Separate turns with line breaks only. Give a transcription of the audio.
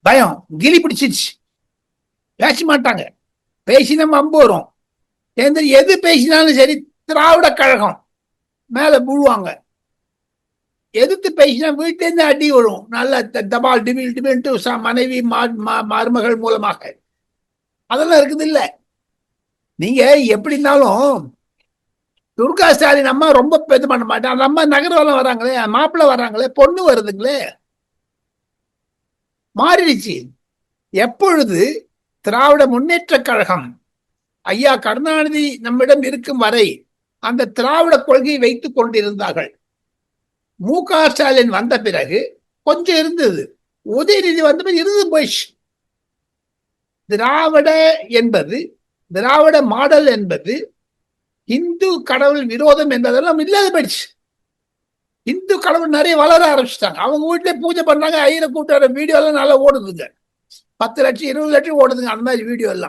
பயம், கிளி பிடிச்சிருச்சு, பேச மாட்டாங்க. பேசினா அம்பு வரும். எது பேசினாலும் சரி திராவிட கழகம் மேல விழுவாங்க. எதிர்த்து பேசினா வீட்டிலேருந்து அடி வரும். நல்ல தபால் டிபில் டிபில்ட்டு மனைவி மருமகள் மூலமாக அதெல்லாம் இருக்குது. இல்ல நீங்க எப்படி இருந்தாலும் துர்கா ஸ்டாலின் அம்மா ரொம்ப இது பண்ண மாட்டேன். அந்த அம்மா நகர்வலம் வராங்களே, மாப்பிள்ள வராங்களே, பொண்ணு வருதுங்களே, மாறிடுச்சு. எப்பொழுது திராவிட முன்னேற்ற கழகம் ஐயா கருணாநிதி நம்மிடம் இருக்கும் வரை அந்த திராவிட கொள்கையை வைத்துக் கொண்டிருந்தார்கள். மு க ஸ்டாலின் வந்த பிறகு கொஞ்சம் இருந்தது, உதயநிதி வந்த பிறகு இருந்து போயிடுச்சு. திராவிட என்பது, திராவிட மாடல் என்பது இந்து கடவுள் விரோதம் என்பதெல்லாம் இல்லாத போயிடுச்சு. இந்து கடவுள் நிறைய வளர ஆரம்பிச்சுட்டாங்க. அவங்க வீட்டுல பூஜை பண்ணாங்க, ஐயரை கூட்டு வர வீடியோ எல்லாம் நல்லா ஓடுதுங்க. 10 லட்சம் 20 லட்சம் ஓடுதுங்க அந்த மாதிரி வீடியோ எல்லாம்.